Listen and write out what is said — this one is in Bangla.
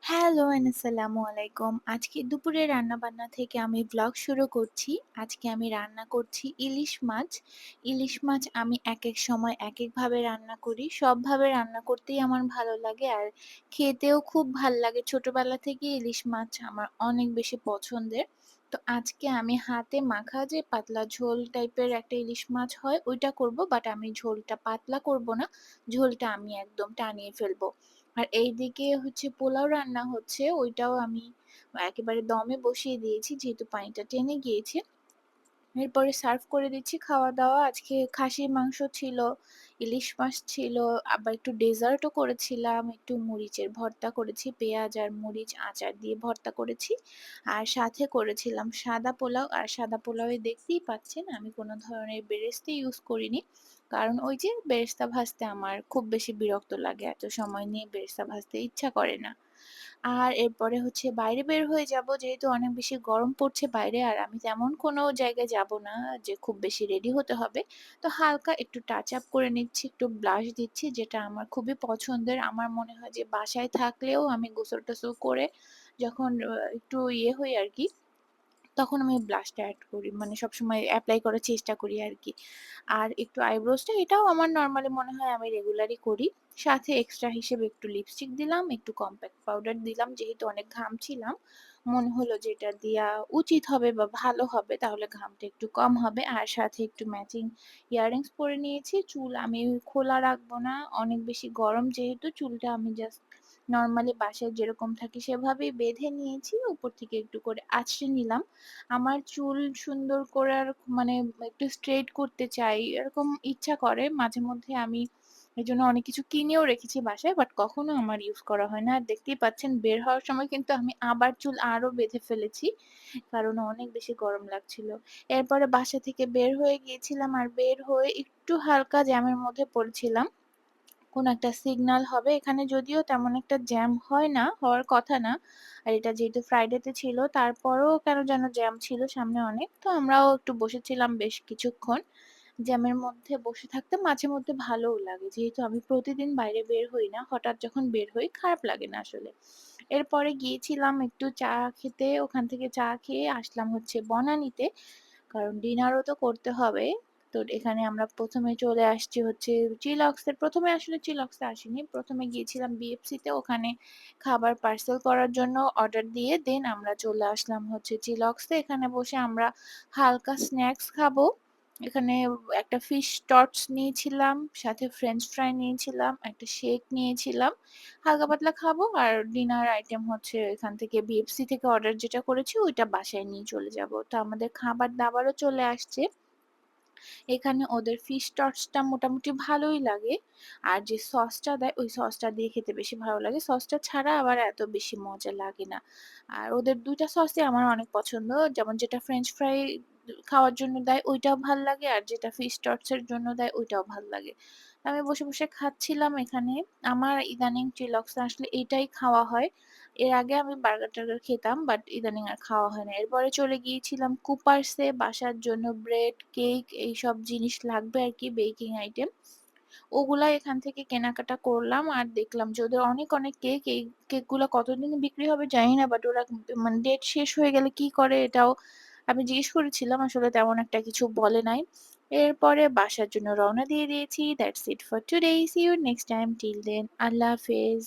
হ্যালো এন্ড আসসালামু আলাইকুম। আজকে দুপুরে রান্নাবান্না থেকে আমি ভ্লগ শুরু করছি। আজকে আমি রান্না করছি ইলিশ মাছ। ইলিশ মাছ আমি একেক সময় একেকভাবে রান্না করি। সবভাবে রান্না করতেই আমার ভালো লাগে আর খেতেও খুব ভাল লাগে। ছোটবেলা থেকেই ইলিশ মাছ আমার অনেক বেশি পছন্দের। তো আজকে আমি হাতে মাখা যে পাতলা ঝোল টাইপের একটা ইলিশ মাছ হয় ওইটা করব। বাট আমি ঝোলটা পাতলা করব না। ঝোলটা আমি একদম টানিয়ে ফেলবো। আর এইদিকে হচ্ছে পোলাও রান্না হচ্ছে, ওইটাও আমি একেবারে দমে বসিয়ে দিয়েছি যেহেতু পানিটা টেনে গিয়েছে। এরপরে সার্ভ করে দিচ্ছি খাওয়া-দাওয়া। আজকে খাসির মাংস ছিল, ইলিশ মাছ ছিল, আবার একটু ডেজার্টও করেছিলাম। একটু মরিচের ভর্তা করেছি। পেঁয়াজ আর মরিচ আচার দিয়ে ভর্তা করেছি। আর সাথে করেছিলাম সাদা পোলাও। আর সাদা পোলাওয়ে দেখতেই পাচ্ছেন আমি কোনো ধরনের বেরেস্তা ইউজ করিনি। কারণ ওই যে বেরেস্তা ভাজতে আমার খুব বেশি বিরক্ত লাগে। এত সময় নিয়ে বেরেস্তা ভাজতে ইচ্ছা করে না। আর এরপরে হচ্ছে বাইরে বের হয়ে যাব যেহেতু অনেক বেশি গরম পড়ছে বাইরে আর আমি তেমন কোনো জায়গায় যাব না যে খুব বেশি রেডি হতে হবে। তো হালকা একটু টাচ আপ করে নিচ্ছি, একটু ব্লাশ দিচ্ছি যেটা আমার খুবই পছন্দের। আমার মনে হয় যে বাসায় থাকলেও আমি গোসল-টোসল করে যখন একটু ইয়ে হই আরকি তখন আমি ব্লাশটা এড করি। মানে সবসময় এপ্লাই করার চেষ্টা করি আরকি। আর একটু আইব্রোজটা এটাও আমার নরমালি মনে হয় আমি রেগুলারই করি। সাথে এক্সট্রা হিসেবে একটু লিপস্টিক দিলাম, একটু কম্প্যাক্ট পাউডার দিলাম। যেহেতু অনেক ঘামছিলাম, মনে হলো যে এটা দেয়া উচিত হবে বা ভালো হবে। তাহলে ঘামটা একটু কম হবে। আর সাথে একটু ম্যাচিং ইয়াররিংস পরে নিয়েছি। চুল আমি খোলা রাখবো না। অনেক বেশি গরম যেহেতু চুলটা আমি জাস্ট নরমালি বাসায় যেরকম থাকি সেভাবেই বেঁধে নিয়েছি। উপর থেকে একটু করে আঁচড়ে নিলাম। আমার চুল সুন্দর করার মানে একটু স্ট্রেইট করতে চাই। এরকম ইচ্ছা করে। মাঝে মধ্যে আমি এজন্য অনেক কিছু কিনেও রেখেছি বাসায়। বাট কখনো আমার ইউজ করা হয় না। আর দেখতেই পাচ্ছেন বের হওয়ার সময় কিন্তু আমি আবার চুল আরো বেঁধে ফেলেছি। কারণ অনেক বেশি গরম লাগছিল। এরপরে বাসা থেকে বের হয়ে গিয়েছিলাম। আর বের হয়ে একটু হালকা জ্যামের মধ্যে পড়েছিলাম। কোন একটা সিগন্যাল হবে। এখানে যদিও তেমন একটা জ্যাম হয় না, হওয়ার কথা না। আর এটা যেহেতু ফ্রাইডে তে ছিল তারপরেও কেন যেন জ্যাম ছিল সামনে অনেক। তো আমরাও একটু বসেছিলাম বেশ কিছুক্ষণ। জ্যামের মধ্যে বসে থাকতে মাঝে মধ্যে ভালোও লাগে। যেহেতু আমি প্রতিদিন বাইরে বের হই না, হঠাৎ যখন বের হই খারাপ লাগে না আসলে। এরপরে গিয়েছিলাম একটু চা খেতে। ওখান থেকে চা খেয়ে আসলাম হচ্ছে বনানীতে। কারণ ডিনারও তো করতে হবে। তো এখানে আমরা ১ম এ চলে আসছি হচ্ছে চিলক্স এর ১ম এ আসলে চিলক্স এ আসিনি। ১ম এ গিয়েছিলাম বিএফসি তে ওখানে খাবার পার্সেল করার জন্য অর্ডার দিয়ে দেন আমরা চলে আসলাম হচ্ছে চিলক্স এ। এখানে বসে আমরা হালকা স্ন্যাকস খাবো। এখানে একটা ফিশ টর্চ নিয়েছিলাম, সাথে ফ্রেঞ্চ ফ্রাই নিয়েছিলাম, একটা শেক নিয়েছিলাম। হালকা পাতলা খাবো আর ডিনার আইটেম হচ্ছে এখান থেকে বিএফসি থেকে অর্ডার যেটা করেছি ওইটা বাসায় নিয়ে চলে যাবো। তো আমাদের খাবার-দাবারও চলে আসছে। এখানে ওদের ফিশ টসটা মোটামুটি ভালোই লাগে। আর যে সসটা দেয় ওই সসটা দিয়ে খেতে বেশি ভালো লাগে। সসটা ছাড়া আবার এত বেশি মজা লাগে না। আর ওদের ২ টা সসই আমার অনেক পছন্দ। যেমন যেটা ফ্রেঞ্চ ফ্রাই খাওয়ার জন্য দেয় ওইটাও ভাল লাগে। আর যেটা ফিশ টস এর জন্য দেয় ওইটাও ভাল লাগে। আমি বসে, বসে খাচ্ছিলাম এখানে। আমার ইদানিং চিলক্স এ আসলে এটাই খাওয়া হয়। এর আগে আমি বার্গার-টার্গার খেতাম বাট ইদানিং আর খাওয়া হয় না। এরপরে চলে গিয়েছিলাম কুপার্সে বাসার জন্য ব্রেড, কেক এইসব জিনিস লাগবে আরকি বেকিং আইটেম। ওগুলা এখান থেকে কেনাকাটা করলাম আর দেখলাম যে ওদের অনেক, অনেক কেক। এই কেকগুলা কতদিনে বিক্রি হবে জানি না। বাট ওরা মানে ডেট শেষ হয়ে গেলে কি করে এটাও আমি জিজ্ঞেস করেছিলাম। আসলে তেমন একটা কিছু বলে নাই। এরপরে বাসার জন্য রওনা দিয়ে দিয়েছি। That's it for today. See you next time. Till then, আল্লাহ হাফেজ।